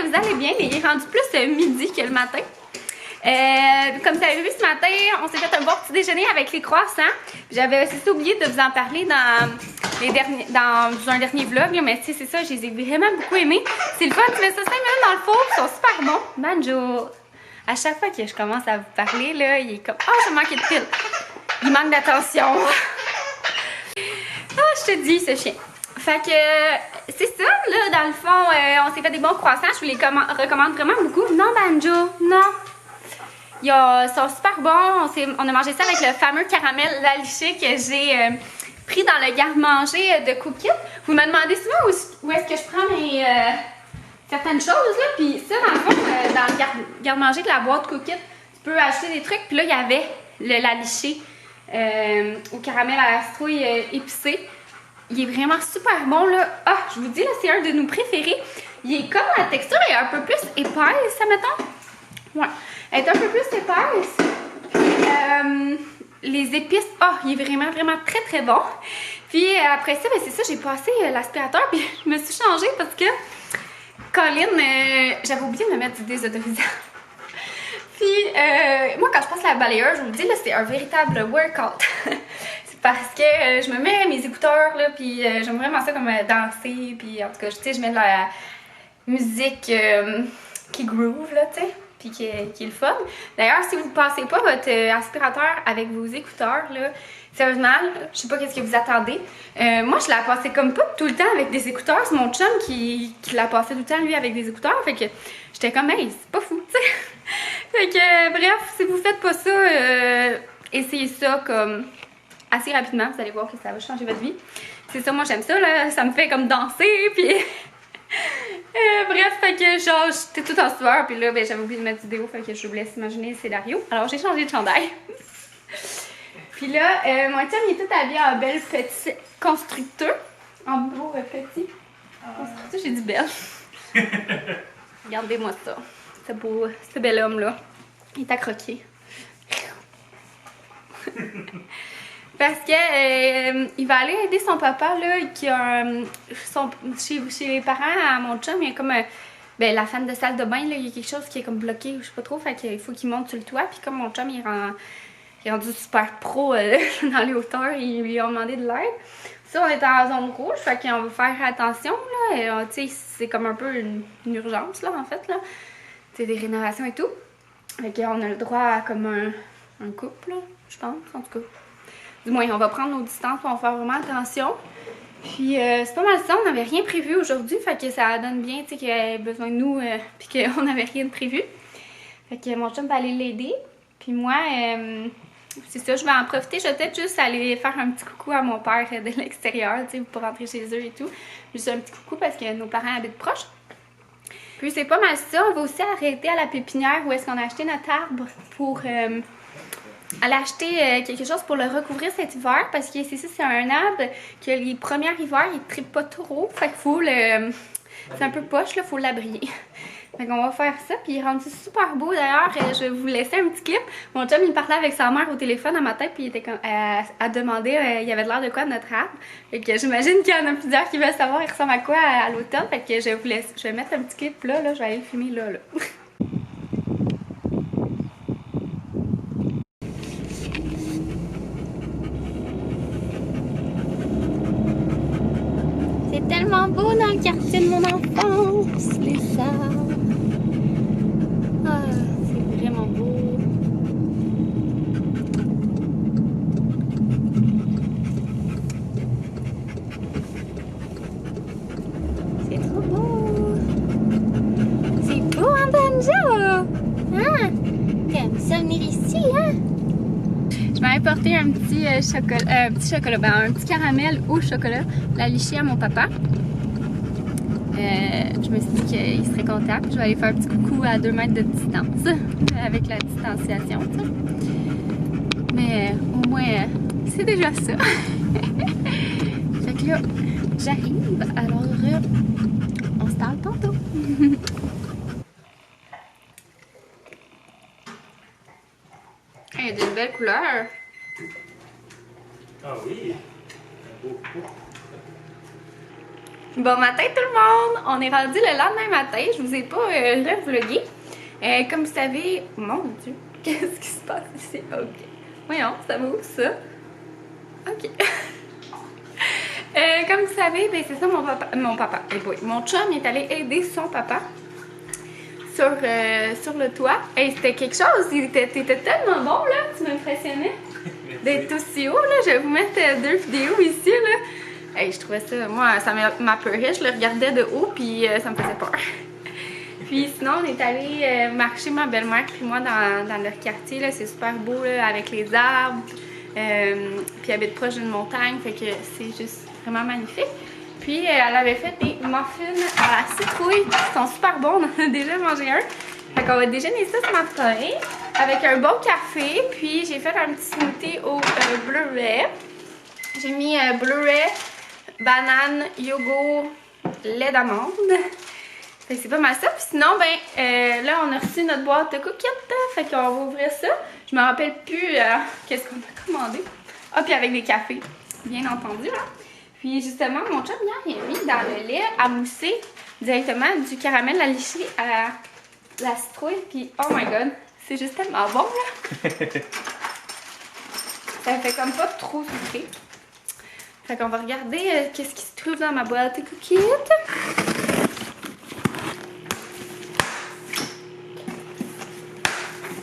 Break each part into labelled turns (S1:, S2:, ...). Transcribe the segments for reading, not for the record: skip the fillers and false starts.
S1: que vous allez bien. Il est rendu plus midi que le matin. Comme vous avez vu ce matin, on s'est fait un bon petit déjeuner avec les croissants. J'avais aussi oublié de vous en parler dans un dernier vlog, là, mais c'est ça, je les ai vraiment beaucoup aimés. C'est le fun, tu mets ça 5 minutes dans le four, ils sont super bons. Banjo! À chaque fois que je commence à vous parler, là, il est comme « Oh, j'ai manqué de fil! » Il manque d'attention. Ah, je te dis, ce chien. Fait que c'est ça, là, dans le fond, on s'est fait des bons croissants. Je vous les recommande vraiment beaucoup. Non, Banjo, non. Ils sont super bons. On a mangé ça avec le fameux caramel laliché que j'ai pris dans le garde-manger de Cookit. Vous me demandez souvent où est-ce que je prends mes certaines choses, là. Puis ça, dans le fond, dans le garde-manger de la boîte Cookit, tu peux acheter des trucs. Puis là, il y avait le laliché au caramel à la citrouille épicé. Il est vraiment super bon, là. Ah, je vous dis, là, c'est un de nos préférés. Il est comme la texture est un peu plus épaisse, ça mettons. Ouais. Elle est un peu plus épaisse. Puis, les épices, il est vraiment, vraiment très, très bon. Puis après ça, ben, c'est ça, j'ai passé l'aspirateur, puis je me suis changée parce que Colin, j'avais oublié de me mettre du désodorisant. Puis, moi, quand je passe la balayeuse, je vous dis, là, c'est un véritable workout. C'est parce que je me mets mes écouteurs, là, puis j'aime vraiment ça comme danser, puis en tout cas, tu sais, je mets de la musique qui groove, là, tu sais, puis qui est le fun. D'ailleurs, si vous ne passez pas votre aspirateur avec vos écouteurs, là, sérieusement, je sais pas qu'est-ce que vous attendez. Moi, je la passais comme pas tout le temps avec des écouteurs. C'est mon chum qui la passait tout le temps, lui, avec des écouteurs. Fait que j'étais comme, hey, c'est pas fou, tu sais. Fait que, bref, si vous faites pas ça, essayez ça comme assez rapidement. Vous allez voir que ça va changer votre vie. C'est ça, moi, j'aime ça, là. Ça me fait comme danser, puis... bref, fait que genre, j'étais toute en sueur, puis là, ben, j'avais oublié de mettre du déo, fait que je vous laisse imaginer le scénario. Alors, j'ai changé de chandail. Puis là, mon chum, il est tout habillé en belle petit constructeur. En beau petit constructeur, j'ai dit belle. Regardez-moi ça. Ce bel homme-là. Il est à croquer. Parce que il va aller aider son papa, là, qui a chez les parents à mon chum, il y a comme ben, la fan de salle de bain, là, il y a quelque chose qui est comme bloqué, je sais pas trop, fait qu'il faut qu'il monte sur le toit. Puis comme mon chum, il est rendu super pro dans les hauteurs, ils lui ont demandé de l'aide. Ça, on est en zone rouge, fait qu'on va faire attention, là. Tu sais, c'est comme un peu une urgence, là, en fait, là. C'est des rénovations et tout. Fait qu'on a le droit à comme un couple, là, je pense, en tout cas. Du moins, on va prendre nos distances, on va faire vraiment attention. Puis, c'est pas mal ça, on n'avait rien prévu aujourd'hui, fait que ça donne bien, tu sais, qu'il y avait besoin de nous, puis qu'on n'avait rien de prévu. Fait que mon chum va aller l'aider. Puis moi, c'est ça, je vais en profiter. Je vais peut-être juste aller faire un petit coucou à mon père de l'extérieur, tu sais, pour rentrer chez eux et tout. Juste un petit coucou parce que nos parents habitent proches. Puis c'est pas mal ça. On va aussi arrêter à la pépinière où est-ce qu'on a acheté notre arbre pour aller acheter quelque chose pour le recouvrir cet hiver. Parce que c'est ça, c'est un arbre que les premiers hivers, il ne tripe pas trop. Fait qu'il faut le... C'est un peu poche, là, faut l'abrir. Fait qu'on va faire ça, puis il est rendu super beau d'ailleurs. Je vais vous laisser un petit clip. Mon chum, il parlait avec sa mère au téléphone un matin, puis il était comme à demander il y avait de l'air de quoi de notre arbre. Fait que j'imagine qu'il y en a plusieurs qui veulent savoir il ressemble à quoi à l'automne. Fait que je vais mettre un petit clip là, je vais aller le filmer là. C'est tellement beau dans le quartier de mon enfance, les arbres. Ah, c'est vraiment beau. C'est trop beau. C'est beau, hein, Banjo? Hein? T'aimes ça venir ici, hein? Je m'avais apporté un petit chocolat, ben, un petit caramel au chocolat, laliché à mon papa. Je me suis dit qu'il serait content. Je vais aller faire un petit coucou à 2 mètres de distance avec la distanciation, tu sais. Mais au moins, c'est déjà ça. Fait que là, j'arrive. Alors, on se parle tantôt. Il y a des belles couleurs.
S2: Ah oui. Beau.
S1: Bon matin tout le monde! On est rendu le lendemain matin, je vous ai pas revlogué. Comme vous savez... Mon Dieu! Qu'est-ce qui se passe ici? Ok. Voyons, ça va où ça? Ok. Comme vous savez, ben c'est ça mon chum est allé aider son papa sur le toit. Et c'était quelque chose, t'étais tellement bon là, tu m'impressionnais d'être aussi haut là. Je vais vous mettre 2 vidéos ici là. Hey, je trouvais ça, moi ça m'apeurait, je le regardais de haut puis ça me faisait peur. Puis sinon on est allé marcher, ma belle-mère puis moi dans leur quartier là, c'est super beau là, avec les arbres. Puis elle habite proche d'une montagne, fait que c'est juste vraiment magnifique. Puis elle avait fait des muffins à la citrouille qui sont super bons, on en a déjà mangé un. Fait qu'on va déjeuner ça ce matin avec un bon café. Puis j'ai fait un petit smoothie au bleuet. J'ai mis bleuet, banane, yogourt, lait d'amande. Fait que c'est pas mal ça. Puis sinon, ben là on a reçu notre boîte de coquillettes. Fait qu'on va ouvrir ça. Je me rappelle plus qu'est-ce qu'on a commandé. Ah, puis avec des cafés, bien entendu. Hein? Puis justement, mon chum hier, il a mis dans le lait à mousser directement du caramel à licher à la citrouille. Puis oh my god, c'est juste tellement bon là. Ça fait comme pas trop sucré. Fait qu'on va regarder qu'est-ce qui se trouve dans ma boîte de coquillettes.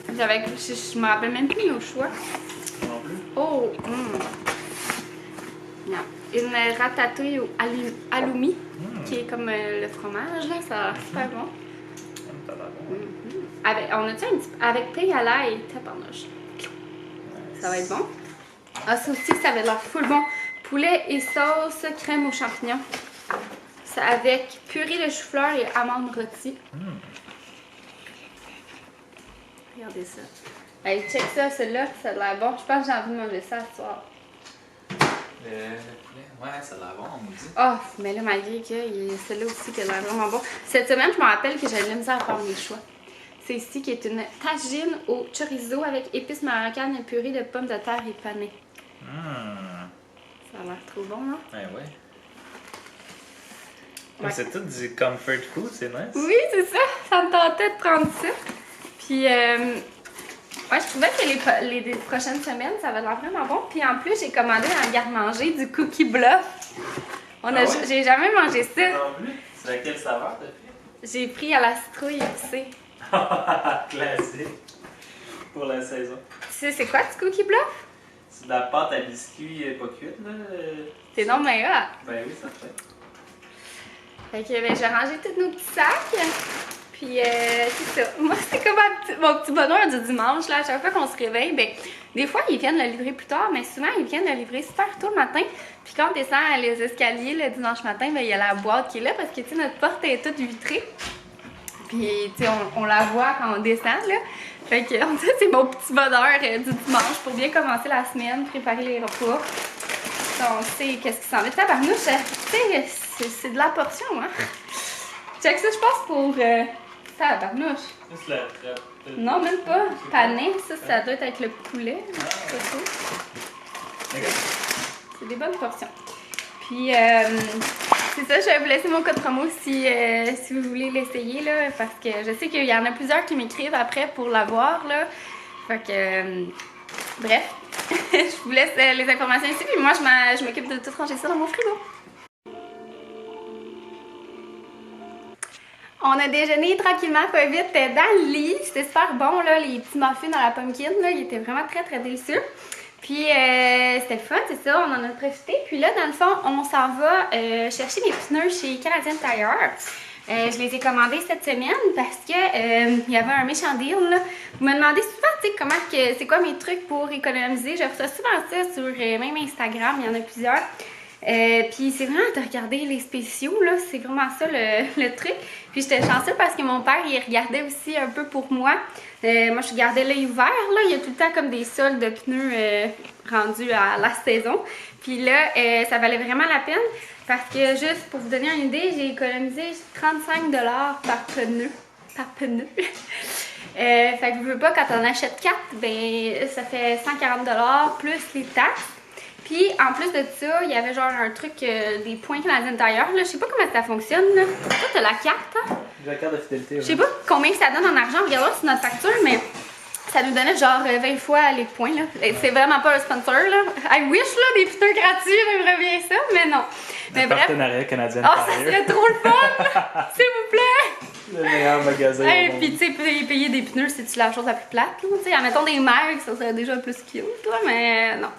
S1: Je me rappelle même plus nos choix.
S2: Non plus.
S1: Oh! Non. Une ratatouille au halloumi, qui est comme le fromage, là. Ça a l'air super bon. On a-tu un petit... Avec pain à l'ail, tabarnouche. Ça va être bon. Ah, ça aussi, ça avait l'air full bon. Poulet et sauce crème aux champignons. Ça avec purée de chou-fleur et amandes rôties. Regardez ça. Hey, check ça, celui-là, ça a l'air bon. Je pense que j'ai envie de manger ça ce soir.
S2: Le poulet, ouais, ça a l'air bon, on me dit.
S1: Oh, mais là, malgré que celui-là aussi qui a l'air vraiment bon. Cette semaine, je me rappelle que j'avais de la misère à faire mes choix. C'est ici qui est une tagine au chorizo avec épices marocaines et purée de pommes de terre épanées. Ça a l'air trop bon, hein?
S2: Ouais, ouais. Ouais. C'est tout du comfort food, c'est nice.
S1: Oui, c'est ça. Ça me tentait de prendre ça. Puis, ouais, je trouvais que les prochaines semaines, ça va l'air vraiment bon. Puis en plus, j'ai commandé en garde-manger du cookie bluff. J'ai jamais mangé ça.
S2: Non plus? C'est à quelle saveur t'as fait?
S1: J'ai pris à la citrouille épicée.
S2: Classique. Pour la saison.
S1: Tu sais, c'est quoi du cookie bluff?
S2: C'est de la pâte à biscuits pas cuite, là.
S1: C'est non, mais là.
S2: Ben oui, ça fait.
S1: Fait que ben, j'ai rangé tous nos petits sacs. Puis c'est ça. Moi, c'est comme mon petit bonheur du dimanche. Là, à chaque fois qu'on se réveille, ben, des fois, ils viennent le livrer plus tard, mais souvent, ils viennent le livrer super tôt le matin. Puis quand on descend les escaliers le dimanche matin, ben, il y a la boîte qui est là parce que notre porte est toute vitrée. Puis on la voit quand on descend. Là. Fait que c'est mon petit bonheur du dimanche pour bien commencer la semaine, préparer les repas. On sait qu'est-ce qui s'en va. Tabarnouche, c'est de la portion, hein? Check ça, je pense, pour... tabarnouche.
S2: Juste la trappe.
S1: Non, même pas. Pané, ça doit être avec le poulet. C'est ça. C'est des bonnes portions. Puis, c'est ça, je vais vous laisser mon code promo si vous voulez l'essayer, là, parce que je sais qu'il y en a plusieurs qui m'écrivent après pour l'avoir, là. Fait que, bref, je vous laisse les informations ici, puis moi, je m'occupe de tout ranger ça dans mon frigo. On a déjeuné tranquillement, pas vite, dans le lit. C'était super bon, là, les petits muffins à la pumpkin, là, ils étaient vraiment très, très délicieux. Puis, c'était fun, c'est ça, on en a profité. Puis là, dans le fond, on s'en va chercher des pneus chez Canadian Tire. Je les ai commandés cette semaine parce que il y avait un méchant deal, là. Vous me demandez souvent, tu sais, c'est quoi mes trucs pour économiser. Je reçois souvent ça sur même Instagram, il y en a plusieurs. Puis c'est vraiment de regarder les spéciaux, là, c'est vraiment ça le truc. Puis j'étais chanceuse parce que mon père, il regardait aussi un peu pour moi. Moi, je regardais l'œil ouvert, là, il y a tout le temps comme des soldes de pneus rendus à la saison. Puis là, ça valait vraiment la peine parce que juste pour vous donner une idée, j'ai économisé 35$ par pneu. Fait que je veux pas, quand on achète 4, ben ça fait 140$ plus les taxes. Puis en plus de ça, il y avait genre un truc des points Canadiens Tire. Je sais pas comment ça fonctionne. Là. Ça, t'as la carte. Hein?
S2: La carte de fidélité.
S1: Je sais pas combien ça donne en argent. Regardons sur notre facture, mais ça nous donnait genre 20 fois les points. Là. C'est vraiment pas un sponsor. Là. I wish là, des pneus gratuits, j'aimerais bien ça, mais non. Mais
S2: bref. Partenariat Canadien
S1: Tire. Oh, ça serait trop le fun! S'il vous plaît!
S2: Le meilleur magasin.
S1: Hey, puis tu sais, payer des pneus, c'est-tu la chose la plus plate? Tu sais, admettons des marques, ça serait déjà plus cute, là, mais non.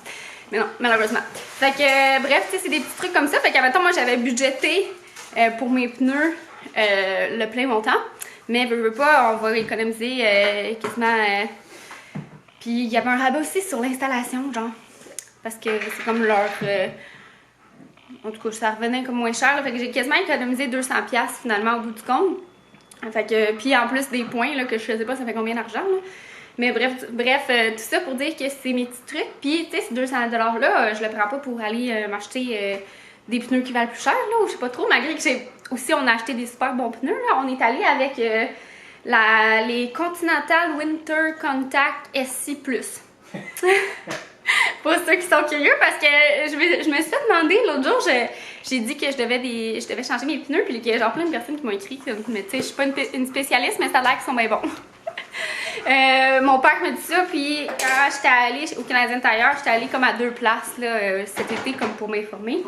S1: Mais non, malheureusement. Fait que, bref, tu sais, c'est des petits trucs comme ça. Fait qu'admettons, moi, j'avais budgété pour mes pneus le plein montant. Mais veux pas, on va économiser quasiment. Puis il y avait un rabais aussi sur l'installation, genre. Parce que c'est comme leur. En tout cas, ça revenait comme moins cher. Là, fait que j'ai quasiment économisé 200$ finalement au bout du compte. Fait que, puis en plus des points là, que je faisais pas, ça fait combien d'argent là? Mais bref, tout ça pour dire que c'est mes petits trucs. Puis tu sais, ces 200$ là, je le prends pas pour aller m'acheter des pneus qui valent plus cher là, ou je sais pas trop, malgré que j'ai aussi on a acheté des super bons pneus là. On est allé avec les Continental Winter Contact SC+. Pour ceux qui sont curieux, parce que je me suis fait demander l'autre jour, j'ai dit que je devais changer mes pneus, puis il y a genre plein de personnes qui m'ont écrit, mais tu sais, je suis pas une spécialiste, mais ça a l'air qu'ils sont bien bons. Mon père me dit ça, puis quand j'étais allée au Canadian Tire, j'étais allée comme à 2 places là, cet été, comme pour m'informer.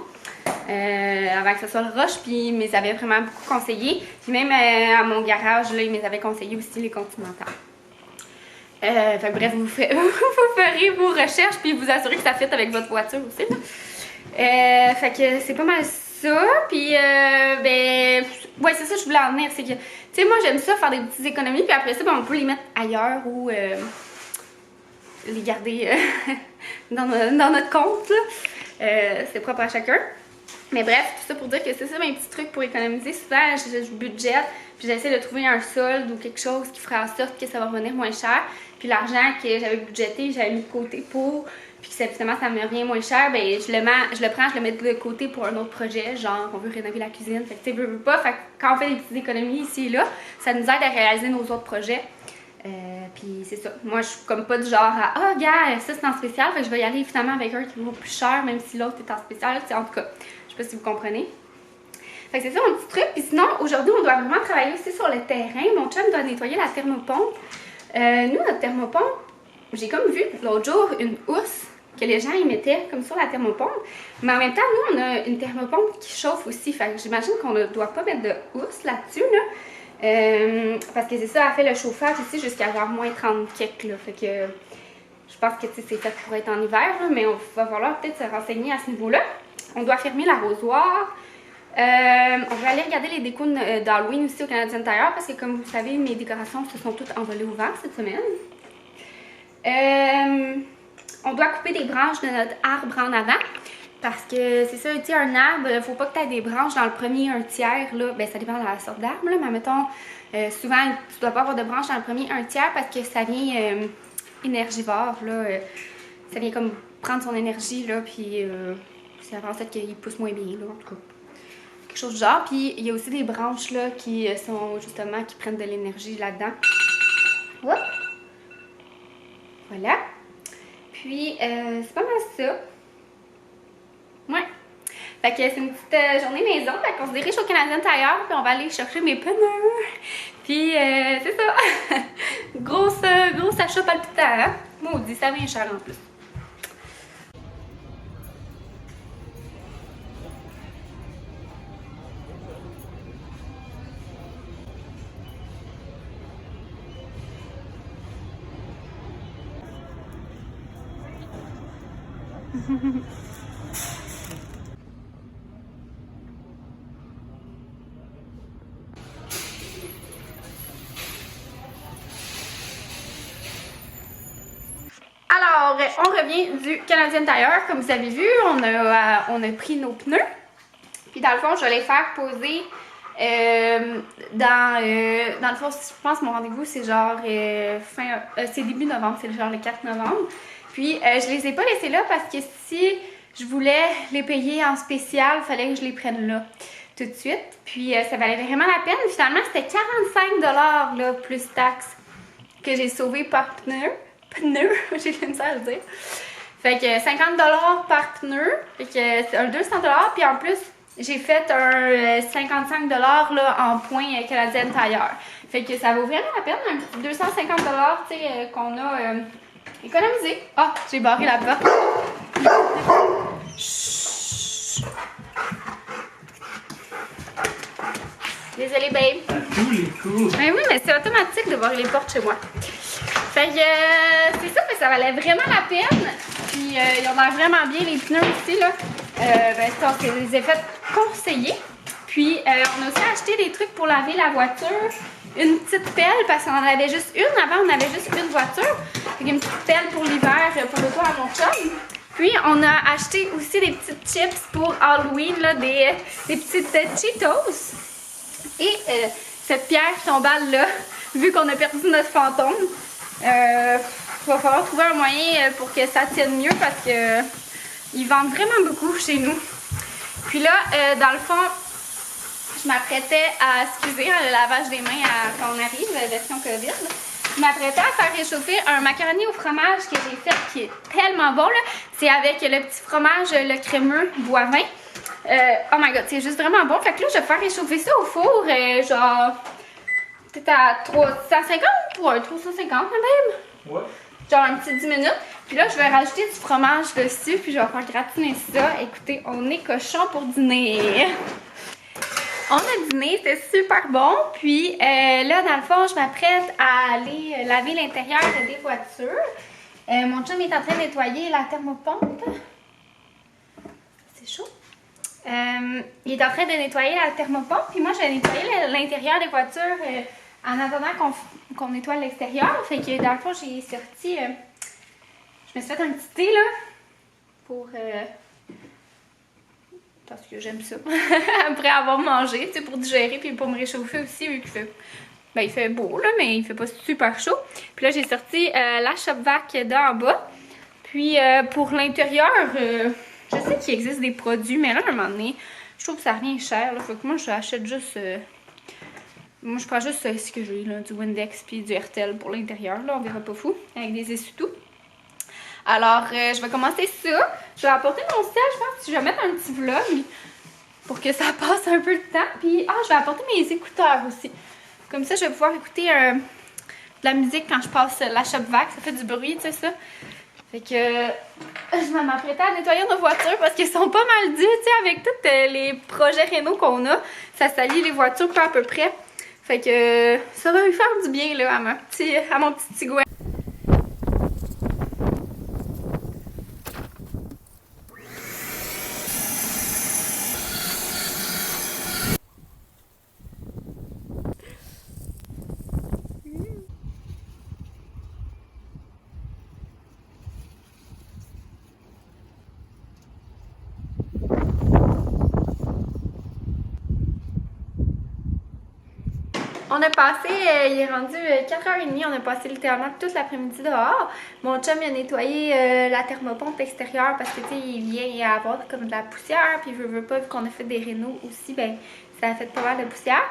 S1: Avant que ce soit le rush, puis ils m'avaient vraiment beaucoup conseillé. Puis même à mon garage, là, ils m'avaient conseillé aussi les Continental. Fait bref, vous ferez vos recherches puis vous assurez que ça fit avec votre voiture aussi. Là. Fait que c'est pas mal ça. Puis, ben, ouais, c'est ça que je voulais en venir. C'est que, tu sais, moi, j'aime ça, faire des petites économies. Puis après ça, ben, on peut les mettre ailleurs ou les garder dans notre compte. C'est propre à chacun. Mais bref, tout ça pour dire que c'est ça mes petits trucs pour économiser. Souvent, je budgète, puis j'essaie de trouver un solde ou quelque chose qui ferait en sorte que ça va revenir moins cher. Puis l'argent que j'avais budgété, j'avais mis de côté pour, puis que finalement ça me revient moins cher, ben je le prends, je le mets de côté pour un autre projet, genre on veut rénover la cuisine. Fait que tu sais, veux pas, fait que quand on fait des petites économies ici et là, ça nous aide à réaliser nos autres projets. Puis c'est ça. Moi, je suis comme pas du genre à ah, gars, ça c'est en spécial, fait que je vais y aller finalement avec un qui vaut plus cher, même si l'autre est en spécial. En tout cas, je sais pas si vous comprenez. Fait que c'est ça mon petit truc. Puis sinon, aujourd'hui, on doit vraiment travailler aussi sur le terrain. Mon chum doit nettoyer la thermopompe. Nous, notre thermopompe, j'ai comme vu l'autre jour une housse que les gens y mettaient comme sur la thermopompe. Mais en même temps, nous, on a une thermopompe qui chauffe aussi. Fait que j'imagine qu'on ne doit pas mettre de housse là-dessus, là. Parce que c'est ça, elle fait le chauffage aussi jusqu'à genre moins 30 kek, là. Fait que je pense que c'est fait pour être en hiver, là, mais on va falloir peut-être se renseigner à ce niveau-là. On doit fermer l'arrosoir. On va aller regarder les décos d'Halloween aussi au Canadian Tire parce que comme vous savez, mes décorations se sont toutes envolées au vent cette semaine. On doit couper des branches de notre arbre en avant parce que c'est ça, tu sais, un arbre, il faut pas que tu aies des branches dans le premier un tiers, là. Ben, ça dépend de la sorte d'arbre, là, mais mettons, souvent, tu dois pas avoir de branches dans le premier un tiers parce que ça vient énergivore, là. Ça vient comme prendre son énergie, là, puis ça va en fait qu'il pousse moins bien, là, en tout cas. Quelque chose du genre. Puis il y a aussi des branches là qui sont justement qui prennent de l'énergie là-dedans. Hop. Voilà. Puis c'est pas mal ça. Ouais. Fait que c'est une petite journée maison. Fait qu'on se dirige au Canadian Tire puis on va aller chercher mes pneus. Puis c'est ça. Gros achat palpitant, hein? Maudit, ça vient cher en plus. Alors, on revient du Canadian Tire. Comme vous avez vu, on a pris nos pneus. Puis dans le fond, je vais les faire poser dans le fond, je pense que mon rendez-vous, c'est genre c'est début novembre, c'est genre le 4 novembre. Puis je les ai pas laissés là parce que si je voulais les payer en spécial, il fallait que je les prenne là tout de suite. Puis ça valait vraiment la peine. Finalement, c'était 45$ là, plus taxes que j'ai sauvé par pneu. J'ai de misère à le dire. Fait que 50$ par pneu. Fait que c'est un 200$. Puis en plus, j'ai fait un 55$ là, en points Canadian Tire. Fait que ça vaut vraiment la peine, un petit 250$ qu'on a économisé. Ah, j'ai barré la porte. Chut. Désolée, babe.
S2: À tous les coups.
S1: Ben oui, mais c'est automatique de barrer les portes chez moi. Fait que c'est ça, mais ça valait vraiment la peine. Puis ils ont l'air vraiment bien, les pneus aussi, là. Ben ça, c'est des effets conseillés. Puis on a aussi acheté des trucs pour laver la voiture. Une petite pelle, parce qu'on en avait juste une. Avant, on avait juste une voiture. Fait une petite pelle pour l'hiver, pour le toit à mon chum. Puis on a acheté aussi des petites chips pour Halloween, là, des petites Cheetos. Et cette pierre tombale là, vu qu'on a perdu notre fantôme, va falloir trouver un moyen pour que ça tienne mieux parce que ils vendent vraiment beaucoup chez nous. Puis là, dans le fond, je m'apprêtais à, excusez, le lavage des mains quand on arrive, la version COVID. Je m'apprêtais à faire réchauffer un macaroni au fromage que j'ai fait qui est tellement bon. C'est avec le petit fromage, le crémeux Boivin. Oh my god, c'est juste vraiment bon. Fait que là, je vais faire réchauffer ça au four, genre, peut-être à 350, ouais, 350 même.
S2: Ouais.
S1: Genre un petit 10 minutes. Puis là, je vais rajouter du fromage dessus, puis je vais faire gratiner ça. Écoutez, on est cochon pour dîner. On a dîné, c'était super bon. Puis là, dans le fond, je m'apprête à aller laver l'intérieur des voitures. Mon chum est en train de nettoyer la thermopompe. C'est chaud. Il est en train de nettoyer la thermopompe, puis moi je vais nettoyer l'intérieur des voitures en attendant qu'on nettoie l'extérieur. Fait que dans le fond, j'ai sorti, je me suis fait un petit thé là, pour, parce que j'aime ça, après avoir mangé, tu sais, pour digérer, puis pour me réchauffer aussi, vu qu'il fait, ben, il fait beau là, mais il fait pas super chaud. Puis là, j'ai sorti la Shop-Vac d'en bas, puis pour l'intérieur, je sais qu'il existe des produits, mais là, à un moment donné, je trouve que ça revient cher. Là. Fait que moi, j'achète juste... moi, je prends juste ce que j'ai, là, du Windex puis du RTL pour l'intérieur. Là, on verra pas fou, avec des essuie-tout. Alors, je vais commencer ça. Je vais apporter mon sel, je pense que je vais mettre un petit vlog pour que ça passe un peu de temps. Puis, je vais apporter mes écouteurs aussi. Comme ça, je vais pouvoir écouter de la musique quand je passe la Shop-Vac. Ça fait du bruit, tu sais ça. Fait que je vais m'apprêter à nettoyer nos voitures parce qu'elles sont pas mal dues, tu sais, avec tous les projets rénaux qu'on a. Ça salit les voitures pas à peu près. Fait que ça va lui faire du bien là à mon petit Tigouin. On a passé, il est rendu 4h30, on a passé littéralement toute l'après-midi dehors. Mon chum il a nettoyé la thermopompe extérieure parce que tu sais, il vient y avoir comme de la poussière, puis veut pas, vu qu'on a fait des rénaux aussi, ben ça a fait pas mal de poussière.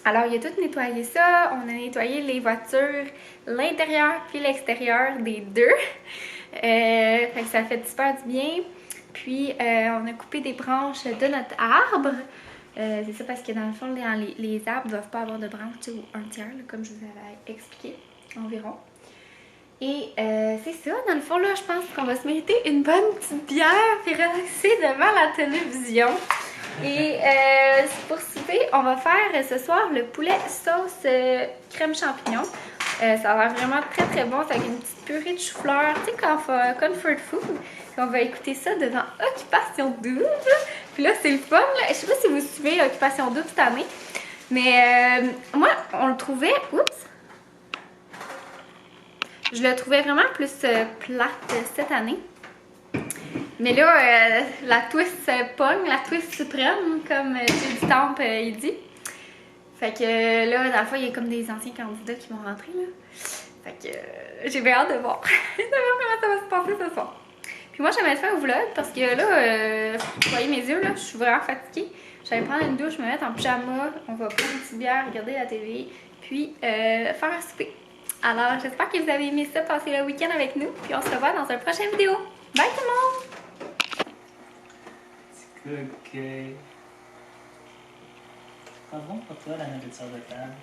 S1: Alors il a tout nettoyé ça, on a nettoyé les voitures, l'intérieur puis l'extérieur des deux. Fait que ça fait super du bien. Puis on a coupé des branches de notre arbre. C'est ça parce que dans le fond, les arbres ne doivent pas avoir de branches, ou un tiers, là, comme je vous avais expliqué, environ. Et c'est ça, dans le fond, là, je pense qu'on va se mériter une bonne petite bière puis relaxer devant la télévision. Et pour souper, on va faire ce soir le poulet sauce crème champignon. Ça a l'air vraiment très très bon, c'est avec une petite purée de chou-fleur, tu sais, comfort food. Et on va écouter ça devant Occupation Double. Puis là, c'est le fun, là. Je sais pas si vous suivez Occupation Double cette année, mais moi, on le trouvait... Oups! Je le trouvais vraiment plus plate cette année. Mais là, la twist pogne, la twist suprême, comme J.D. Temple il dit. Fait que là, dans le fond, il y a comme des anciens candidats qui vont rentrer, là. Fait que j'ai bien hâte de voir. De voir comment ça va se passer ce soir. Puis moi, j'aimerais faire un vlog parce que là, vous voyez mes yeux, là, je suis vraiment fatiguée. J'allais prendre une douche, me mettre en pyjama, on va prendre une petite bière, regarder la télé, puis faire un souper. Alors, j'espère que vous avez aimé ça, passer le week-end avec nous, puis on se revoit dans une prochaine vidéo. Bye tout le monde!
S3: Petit cookie. Pas bon pour toi la nourriture de table?